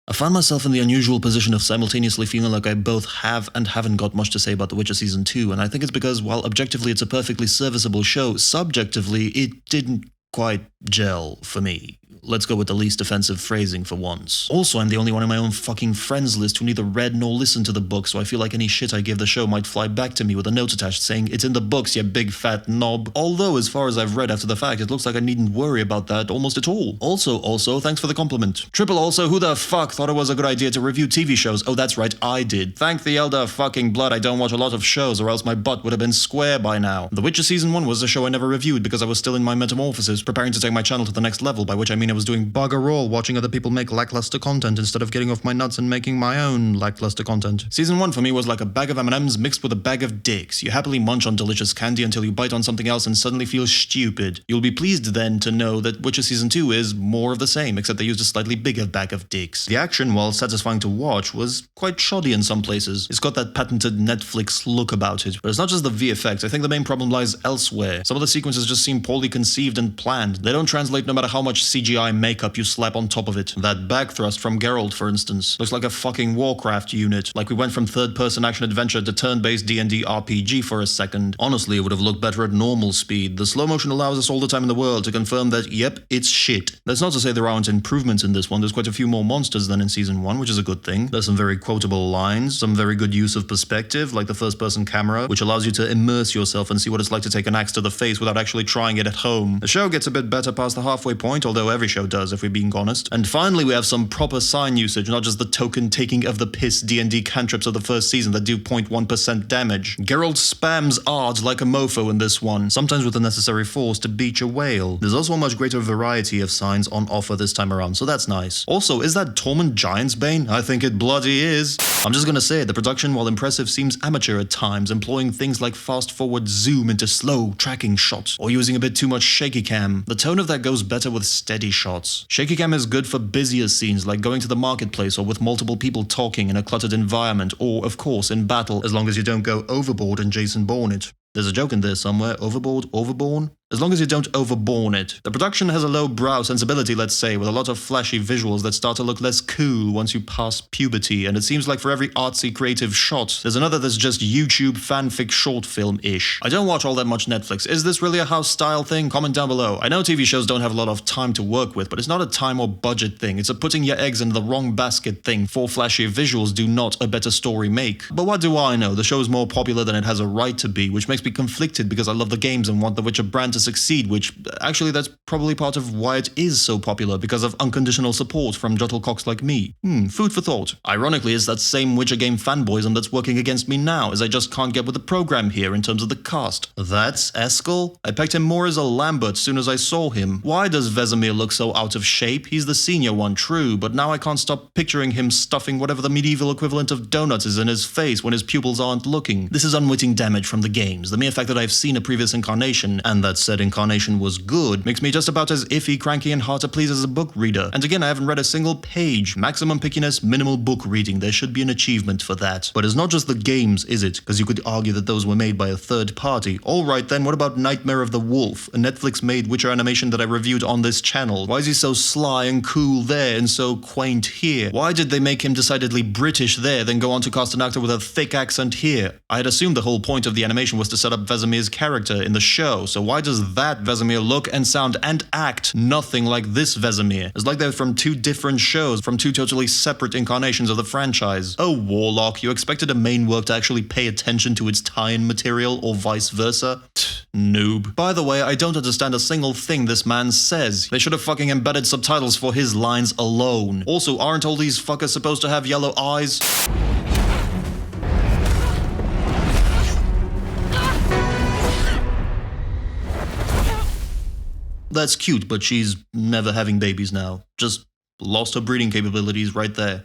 I find myself in the unusual position of simultaneously feeling like I both have and haven't got much to say about The Witcher Season 2, and I think it's because while objectively it's a perfectly serviceable show, subjectively it didn't quite gel for me. Let's go with the least offensive phrasing for once. Also, I'm the only one in my own fucking friends list who neither read nor listened to the book, so I feel like any shit I give the show might fly back to me with a note attached saying, "It's in the books, you big fat knob." Although, as far as I've read after the fact, it looks like I needn't worry about that almost at all. Also, thanks for the compliment. Triple also, who the fuck thought it was a good idea to review TV shows? Oh, that's right, I did. Thank the elder fucking blood I don't watch a lot of shows, or else my butt would have been square by now. The Witcher Season 1 was a show I never reviewed because I was still in my metamorphosis, preparing to take my channel to the next level, by which I mean I was doing bugger all watching other people make lackluster content instead of getting off my nuts and making my own lackluster content. Season 1 for me was like a bag of M&Ms mixed with a bag of dicks. You happily munch on delicious candy until you bite on something else and suddenly feel stupid. You'll be pleased then to know that Witcher Season 2 is more of the same, except they used a slightly bigger bag of dicks. The action, while satisfying to watch, was quite shoddy in some places. It's got that patented Netflix look about it. But it's not just the VFX, I think the main problem lies elsewhere. Some of the sequences just seem poorly conceived and planned. They don't translate no matter how much CGI makeup you slap on top of it. That back thrust from Geralt, for instance, looks like a fucking Warcraft unit. Like we went from third-person action-adventure to turn-based D&D RPG for a second. Honestly, it would have looked better at normal speed. The slow motion allows us all the time in the world to confirm that, yep, it's shit. That's not to say there aren't improvements in this one. There's quite a few more monsters than in Season 1, which is a good thing. There's some very quotable lines, some very good use of perspective, like the first-person camera, which allows you to immerse yourself and see what it's like to take an axe to the face without actually trying it at home. The show gets a bit better past the halfway point, although every show does, if we're being honest. And finally, we have some proper sign usage, not just the token taking of the piss D&D cantrips of the first season that do 0.1% damage. Geralt spams Ard like a mofo in this one, sometimes with the necessary force to beat a whale. There's also a much greater variety of signs on offer this time around, so that's nice. Also, is that Tormund Giantsbane? I think it bloody is. I'm just gonna say, the production, while impressive, seems amateur at times, employing things like fast-forward zoom into slow tracking shots, or using a bit too much shaky cam. The tone of that goes better with steady shots. Shaky cam is good for busier scenes like going to the marketplace or with multiple people talking in a cluttered environment, or, of course, in battle, as long as you don't go overboard and Jason Bourne it. There's a joke in there somewhere, overboard, overborn? As long as you don't overborn it. The production has a low-brow sensibility, let's say, with a lot of flashy visuals that start to look less cool once you pass puberty, and it seems like for every artsy creative shot, there's another that's just YouTube fanfic short film-ish. I don't watch all that much Netflix. Is this really a house-style thing? Comment down below. I know TV shows don't have a lot of time to work with, but it's not a time or budget thing. It's a putting your eggs in the wrong basket thing. 4 flashy visuals do not a better story make. But what do I know? The show is more popular than it has a right to be, which makes me conflicted because I love the games and want the Witcher brand to succeed, which actually that's probably part of why it is so popular, because of unconditional support from Jottlecocks like me. Food for thought. Ironically, it's that same Witcher game fanboyism that's working against me now, as I just can't get with the program here in terms of the cast. That's Eskel? I pegged him more as a Lambert soon as I saw him. Why does Vesemir look so out of shape? He's the senior one, true, but now I can't stop picturing him stuffing whatever the medieval equivalent of donuts is in his face when his pupils aren't looking. This is unwitting damage from the games. The mere fact that I've seen a previous incarnation, and that said incarnation was good, makes me just about as iffy, cranky, and hard to please as a book reader. And again, I haven't read a single page. Maximum pickiness, minimal book reading. There should be an achievement for that. But it's not just the games, is it? Because you could argue that those were made by a third party. Alright then, what about Nightmare of the Wolf, a Netflix-made Witcher animation that I reviewed on this channel? Why is he so sly and cool there and so quaint here? Why did they make him decidedly British there, then go on to cast an actor with a thick accent here? I had assumed the whole point of the animation was to set up Vesemir's character in the show, so why does that Vesemir look and sound and act nothing like this Vesemir? It's like they're from 2 different shows, from 2 totally separate incarnations of the franchise. Oh, Warlock, you expected a main work to actually pay attention to its tie-in material, or vice versa? Noob. By the way, I don't understand a single thing this man says. They should have fucking embedded subtitles for his lines alone. Also, aren't all these fuckers supposed to have yellow eyes? That's cute, but she's never having babies now. Just lost her breeding capabilities right there.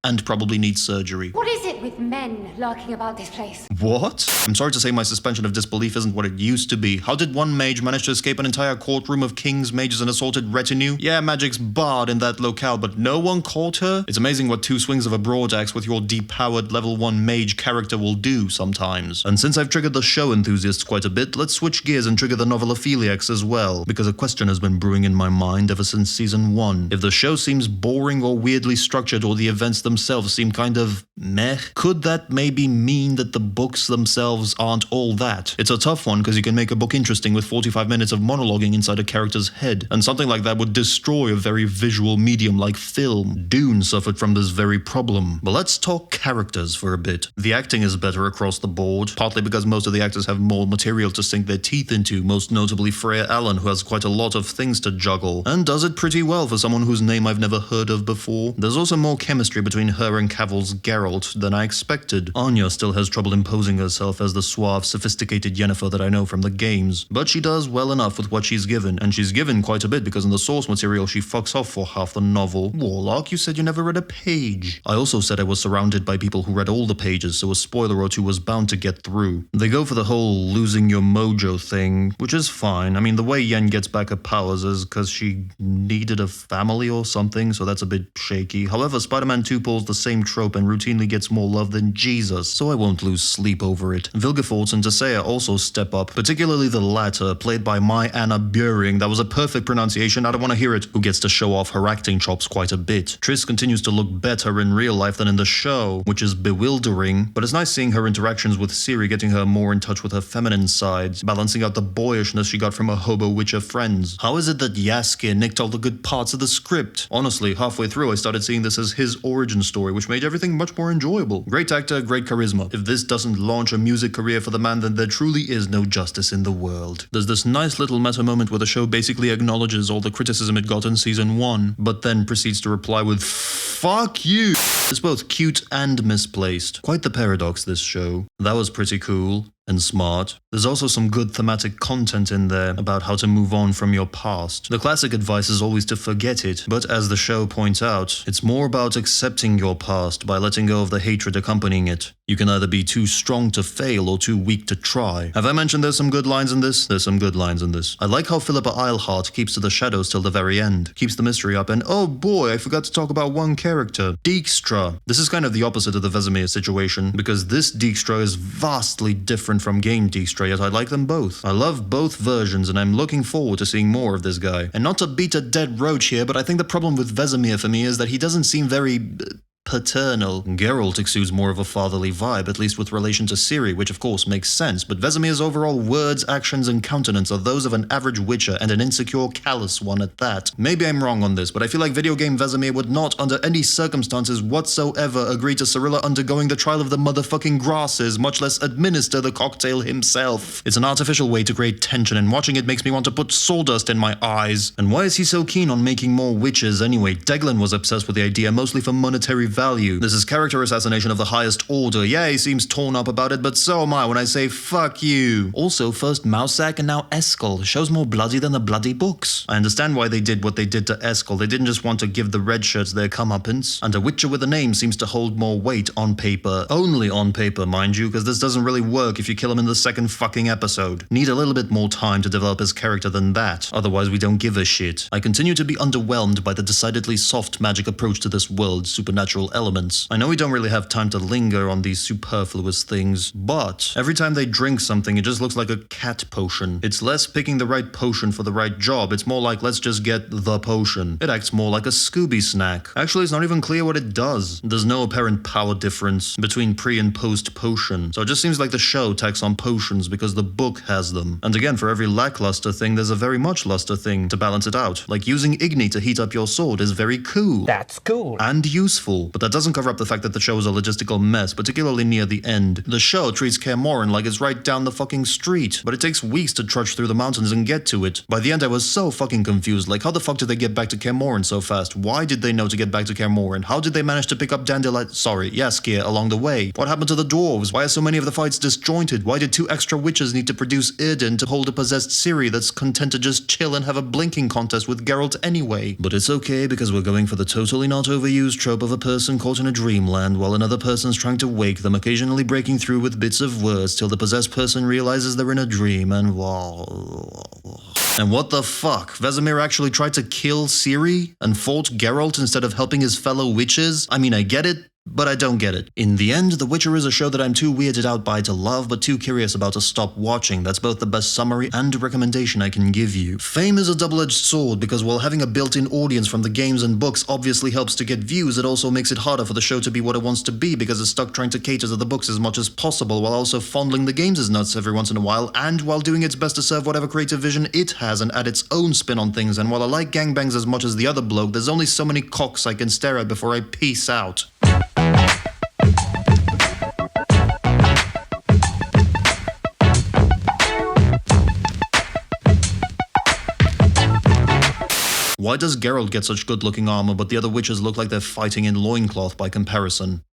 And probably needs surgery. What is it? with men lurking about this place. What? I'm sorry to say my suspension of disbelief isn't what it used to be. How did one mage manage to escape an entire courtroom of kings, mages, and assorted retinue? Yeah, magic's barred in that locale, but no one caught her? It's amazing what 2 swings of a broad axe with your depowered level 1 mage character will do sometimes. And since I've triggered the show enthusiasts quite a bit, let's switch gears and trigger the novelaphiliacs as well, because a question has been brewing in my mind ever since season 1. If the show seems boring or weirdly structured, or the events themselves seem kind of meh, could that maybe mean that the books themselves aren't all that? It's a tough one because you can make a book interesting with 45 minutes of monologuing inside a character's head, and something like that would destroy a very visual medium like film. Dune suffered from this very problem. But let's talk characters for a bit. The acting is better across the board, partly because most of the actors have more material to sink their teeth into, most notably Freya Allen, who has quite a lot of things to juggle, and does it pretty well for someone whose name I've never heard of before. There's also more chemistry between her and Cavill's Geralt than I expected. Anya still has trouble imposing herself as the suave, sophisticated Yennefer that I know from the games, but she does well enough with what she's given, and she's given quite a bit because in the source material she fucks off for half the novel. Warlock, you said you never read a page. I also said I was surrounded by people who read all the pages, so a spoiler or two was bound to get through. They go for the whole losing your mojo thing, which is fine. I mean, the way Yen gets back her powers is because she needed a family or something, so that's a bit shaky. However, Spider-Man 2 pulls the same trope and routinely gets more love than Jesus, so I won't lose sleep over it. Vilgefortz and Tissaia also step up, particularly the latter, played by my Anna Buring. That was a perfect pronunciation, I don't want to hear it, who gets to show off her acting chops quite a bit. Triss continues to look better in real life than in the show, which is bewildering, but it's nice seeing her interactions with Ciri getting her more in touch with her feminine sides, balancing out the boyishness she got from her hobo witcher friends. How is it that Jaskier nicked all the good parts of the script? Honestly, halfway through I started seeing this as his origin story, which made everything much more enjoyable. Great actor, great charisma. If this doesn't launch a music career for the man, then there truly is no justice in the world. There's this nice little meta moment where the show basically acknowledges all the criticism it got in season 1, but then proceeds to reply with "fuck you." It's both cute and misplaced. Quite the paradox, this show. That was pretty cool. And smart. There's also some good thematic content in there about how to move on from your past. The classic advice is always to forget it, but as the show points out, it's more about accepting your past by letting go of the hatred accompanying it. You can either be too strong to fail or too weak to try. Have I mentioned there's some good lines in this? There's some good lines in this. I like how Philippa Eilhart keeps to the shadows till the very end, keeps the mystery up, and oh boy, I forgot to talk about one character, Dijkstra. This is kind of the opposite of the Vesemir situation, because this Dijkstra is vastly different from game Dijkstra, yet I like them both. I love both versions, and I'm looking forward to seeing more of this guy. And not to beat a dead roach here, but I think the problem with Vesemir for me is that he doesn't seem very paternal. Geralt exudes more of a fatherly vibe, at least with relation to Ciri, which of course makes sense, but Vesemir's overall words, actions, and countenance are those of an average witcher, and an insecure, callous one at that. Maybe I'm wrong on this, but I feel like video game Vesemir would not, under any circumstances whatsoever, agree to Cirilla undergoing the trial of the motherfucking grasses, much less administer the cocktail himself. It's an artificial way to create tension, and watching it makes me want to put sawdust in my eyes. And why is he so keen on making more witches anyway? Deglan was obsessed with the idea mostly for monetary value. This is character assassination of the highest order. Yeah, he seems torn up about it, but so am I when I say fuck you. Also, first Mousak and now Eskel. Shows more bloody than the bloody books. I understand why they did what they did to Eskel. They didn't just want to give the red shirts their comeuppance. And a witcher with a name seems to hold more weight on paper. Only on paper, mind you, because this doesn't really work if you kill him in the second fucking episode. Need a little bit more time to develop his character than that. Otherwise, we don't give a shit. I continue to be underwhelmed by the decidedly soft magic approach to this world's supernatural elements. I know we don't really have time to linger on these superfluous things, but every time they drink something, it just looks like a cat potion. It's less picking the right potion for the right job. It's more like, let's just get the potion. It acts more like a Scooby snack. Actually, it's not even clear what it does. There's no apparent power difference between pre and post potion. So it just seems like the show tacks on potions because the book has them. And again, for every lackluster thing, there's a very much luster thing to balance it out. Like using Igni to heat up your sword is very cool. That's cool. And useful. But that doesn't cover up the fact that the show is a logistical mess, particularly near the end. The show treats Kaer Morhen like it's right down the fucking street, but it takes weeks to trudge through the mountains and get to it. By the end I was so fucking confused, like how the fuck did they get back to Kaer Morhen so fast? Why did they know to get back to Kaer Morhen? How did they manage to pick up Jaskier along the way? What happened to the dwarves? Why are so many of the fights disjointed? Why did 2 extra witches need to produce Irden to hold a possessed Ciri that's content to just chill and have a blinking contest with Geralt anyway? But it's okay, because we're going for the totally not overused trope of a person person caught in a dreamland while another person's trying to wake them, occasionally breaking through with bits of words till the possessed person realizes they're in a dream and what the fuck? Vesemir actually tried to kill Ciri and fought Geralt instead of helping his fellow witches? I mean, I get it, but I don't get it. In the end, The Witcher is a show that I'm too weirded out by to love, but too curious about to stop watching. That's both the best summary and recommendation I can give you. Fame is a double-edged sword, because while having a built-in audience from the games and books obviously helps to get views, it also makes it harder for the show to be what it wants to be, because it's stuck trying to cater to the books as much as possible, while also fondling the games' nuts every once in a while, and while doing its best to serve whatever creative vision it has and add its own spin on things. And while I like gangbangs as much as the other bloke, there's only so many cocks I can stare at before I peace out. Why does Geralt get such good-looking armor, but the other witches look like they're fighting in loincloth by comparison?